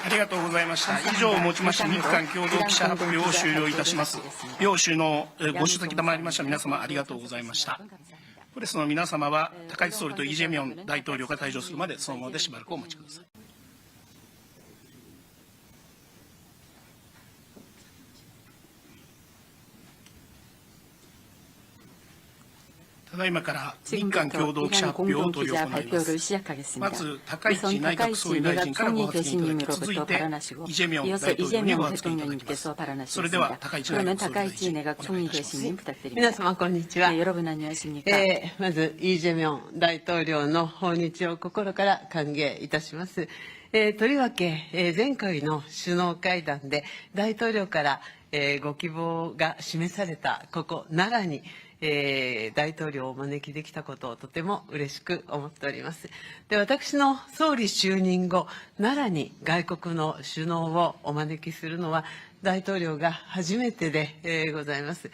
ありがとうございました。以上をもちまして日韓共同記者発表を終了いたします。両首脳ご出席賜りました皆様ありがとうございました。プレスの皆様は高市総理とイ・ジェミョン大統領が退場するまでそのままでしばらくお待ちください。ただいまから日韓共同記者発表を執り行います。まず高市内閣総理大臣からご発言いただき、続いてイ・ジェミョン大統領にご発言いただきます。それでは高市内閣総理大臣お願いいたします。皆様こんにちは。まずイ・ジェミョン大統領の訪日を心から歓迎いたします。とりわけ、前回の首脳会談で大統領から、ご希望が示されたここ奈良に大統領をお招きできたことをとても嬉しく思っております。で、私の総理就任後、奈良に外国の首脳をお招きするのは、大統領が初めてで、ございます。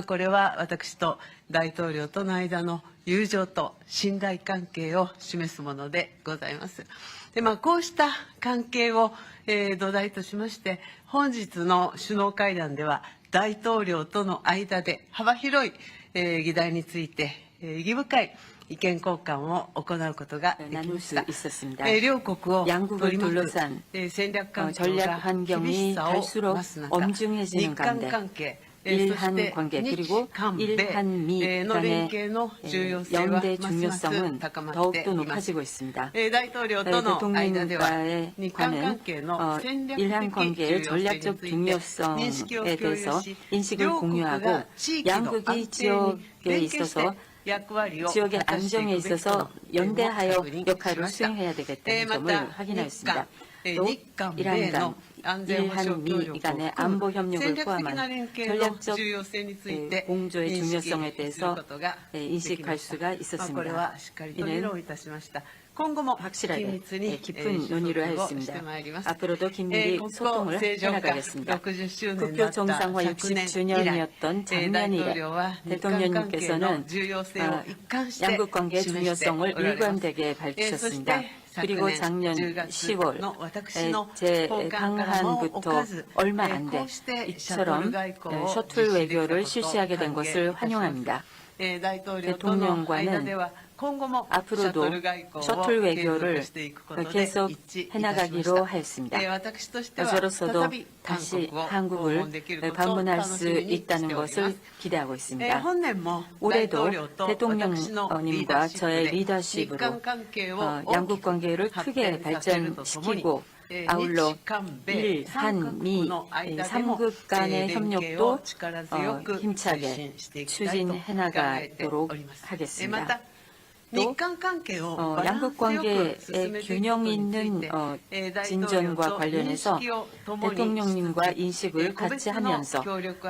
これは私と大統領との間の友情と信頼関係を示すものでございます。で、こうした関係を、土台としまして、本日の首脳会談では、大統領との間で幅広い議題について意義深い意見交換を行うことができました。両国を取り巻く戦略環境が厳しさを増す中、日韓関係、일한미 간의 연대 중요성은 더욱더 높아지고 있습니다. 대통령과의 관은 일한 관계의 전략적 중요성에 대해서 인식을 공유하고 양국이 지역에 있어서 지역의 안정에 있어서 연대하여 역할을 수행해야 되겠다는 점을 확인하였습니다. 또 일한미 간의 안보 협력을 포함한 전략적 공조의 중요성에 대해서 인식할 수가 있었습니다. 이는 확실하게 깊은 논의를 하였습니다. 앞으로도 긴밀히 소통을 해나가겠습니다. 국교 정상화 60주년이었던 작년 이래 대통령님께서는 양국 관계의 중요성을 일관되게 밝히셨습니다. 그리고 작년 10월 제 방한부터 얼마 안 돼 이처럼 셔틀 외교를 실시하게 된 것을 환영합니다. 대통령과는 앞으로도 셔틀 외교를 계속 해나가기로 하였습니다. 저로서도 다시 한국을 방문할 수 있다는 것을 기대하고 있습니다. 올해도 대통령님과 저의 리더십으로 양국 관계를 크게 발전시키고 아울러 일, 한, 미 3국 간의 협력도 힘차게 추진해 나가도록 하겠습니다. 또 양국 관계의 균형 있는 진전과 관련해서 대통령님과 인식을 같이 하면서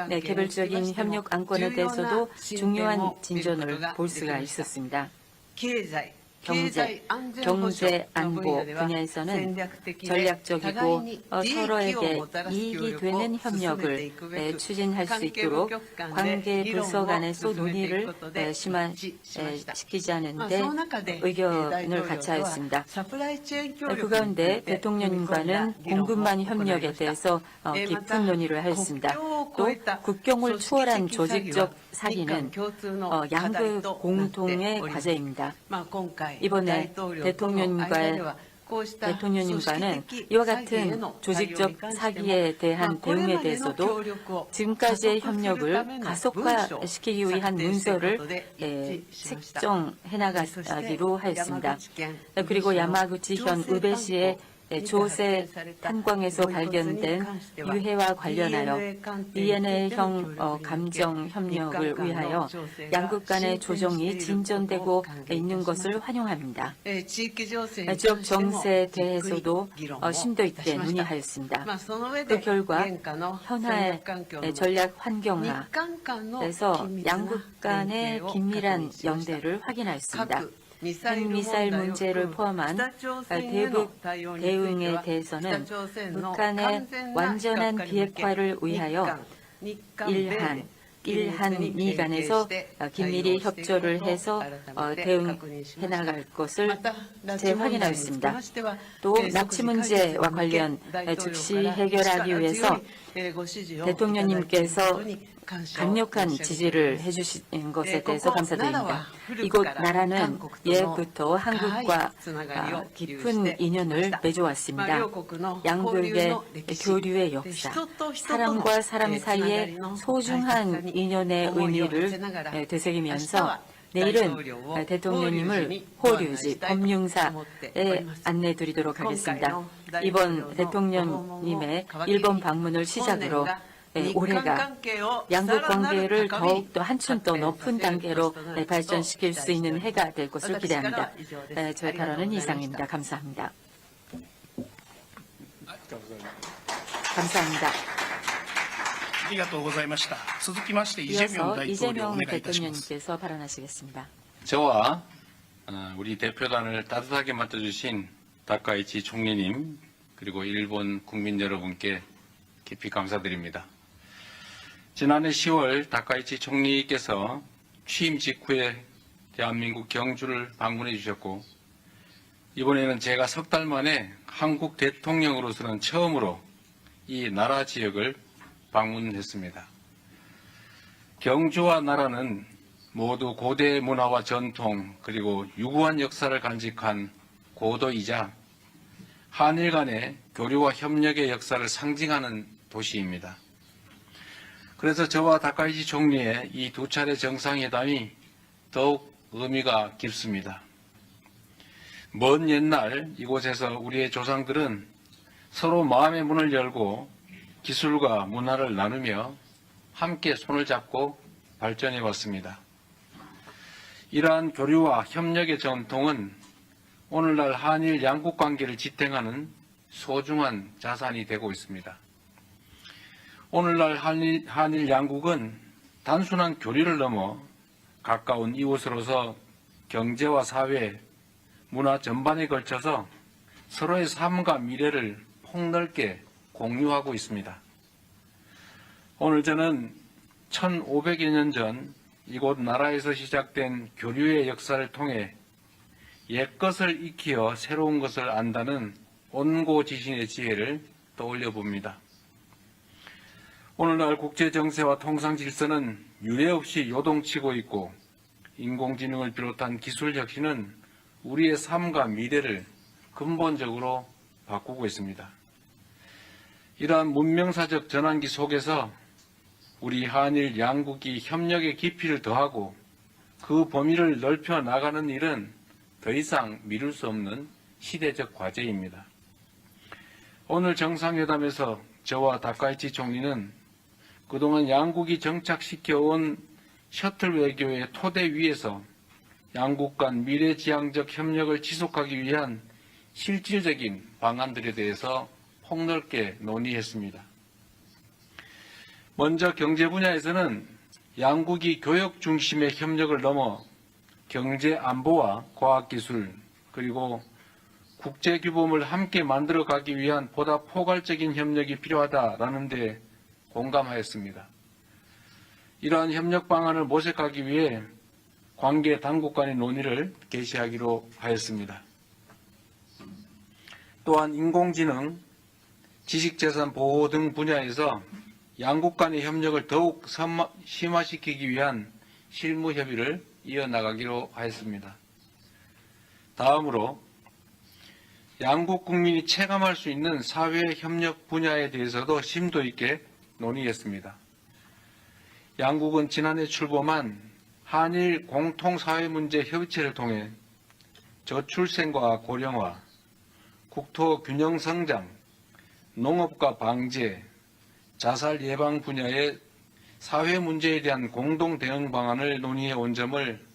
개별적인 협력 안건에 대해서도 중요한 진전을 볼 수가 있었습니다. 경제, 안보 분야에서는 전략적이고 서로에게 이익이 되는 협력을 추진할 수 있도록 관계 부서 간에서 논의를 심화시키자는 데 의견을 같이 하였습니다. 그 가운데 대통령님과는 공급망 협력에 대해서 깊은 논의를 하였습니다. 또 국경을 추월한 조직적 사기는 양국 공통의 과제입니다. 이번에 대통령님과는 이와 같은 조직적 사기에 대한 대응에 대해서도 지금까지의 협력을 가속화시키기 위한 문서를 책정해 나가기로 하였습니다. 그리고 야마구치현 우베시의 조세 탄광에서 발견된 유해와 관련하여 DNA형 감정 협력을 위하여 양국 간의 조정이 진전되고 있는 것을 환영합니다. 지역 정세에 대해서도 심도 있게 논의하였습니다. 그 결과 현화의 전략 환경하에서 양국 간의 긴밀한 연대를 확인하였습니다. 핵미사일 문제를 포함한 대북 대응에 대해서는 북한의 완전한 비핵화를 위하여 일한, 일한미 간에서 긴밀히 협조를 해서 대응해 나갈 것을 재확인하였습니다. 또 납치 문제와 관련 즉시 해결하기 위해서 대통령님께서 강력한 지지를 해주신 것에 대해서 감사드립니다. 이곳 나라는 예부터 한국과 깊은 인연을 맺어왔습니다. 양국의 교류의 역사, 사람과 사람 사이의 소중한 인연의 의미를 되새기면서 내일은 대통령님을 호류지 법융사에 안내 드리도록 하겠습니다. 이번 대통령님의 일본 방문을 시작으로 올해가 양국 관계를 더욱더 한층 더 높은 단계로 발전시킬 수 있는 해가 될 것을 기대합니다. 저의 발언은 이상입니다. 감사합니다. 감사합니다. ありがとうございました。続きまして、イ・ジェミョン 이어서 大統領お 이재명 願いいたします。 대통령님께서 발언하시겠습니다. 저와 우리 대표단을 따뜻하게 맡아주신 다카이치 총리님 그리고 일본 국민 여러분께 깊이 감사드립니다. 지난해 10월 다카이치 총리께서 취임 직후에 대한민국 경주를 방문해 주셨고 이번에는 제가 석 달 만에 한국 대통령으로서는 처음으로 이 나라 지역을 방문했습니다. 경주와 나라는 모두 고대 문화와 전통 그리고 유구한 역사를 간직한 고도이자 한일 간의 교류와 협력의 역사를 상징하는 도시입니다. 그래서 저와 다카이치 총리의 이 두 차례 정상회담이 더욱 의미가 깊습니다. 먼 옛날 이곳에서 우리의 조상들은 서로 마음의 문을 열고 기술과 문화를 나누며 함께 손을 잡고 발전해 왔습니다. 이러한 교류와 협력의 전통은 오늘날 한일 양국 관계를 지탱하는 소중한 자산이 되고 있습니다. 오늘날 한일 양국은 단순한 교류를 넘어 가까운 이웃으로서 경제와 사회, 문화 전반에 걸쳐서 서로의 삶과 미래를 폭넓게 공유하고 있습니다. 오늘 저는 1500여 년 전 이곳 나라에서 시작된 교류의 역사를 통해 옛것을 익히어 새로운 것을 안다는 온고지신의 지혜를 떠올려 봅니다. 오늘날 국제정세와 통상질서는 유례없이 요동치고 있고 인공지능을 비롯한 기술 혁신은 우리의 삶과 미래를 근본적으로 바꾸고 있습니다. 이러한 문명사적 전환기 속에서 우리 한일 양국이 협력의 깊이를 더하고 그 범위를 넓혀 나가는 일은 더 이상 미룰 수 없는 시대적 과제입니다. 오늘 정상회담에서 저와 다카이치 총리는 그동안 양국이 정착시켜온 셔틀 외교의 토대 위에서 양국 간 미래지향적 협력을 지속하기 위한 실질적인 방안들에 대해서 폭넓게 논의했습니다. 먼저 경제 분야에서는 양국이 교역 중심의 협력을 넘어 경제 안보와 과학기술 그리고 국제규범을 함께 만들어가기 위한 보다 포괄적인 협력이 필요하다라는 데 공감하였습니다. 이러한 협력 방안을 모색하기 위해 관계 당국 간의 논의를 개시하기로 하였습니다. 또한 인공지능, 지식재산 보호 등 분야에서 양국 간의 협력을 더욱 심화시키기 위한 실무 협의를 이어나가기로 하였습니다. 다음으로 양국 국민이 체감할 수 있는 사회 협력 분야에 대해서도 심도 있게 논의했습니다. 양국은 지난해 출범한 한일 공통사회문제 협의체를 통해 저출생과 고령화, 국토 균형 성장, 농업과 방제, 자살 예방 분야의 사회 문제에 대한 공동 대응 방안을 논의해 온 점을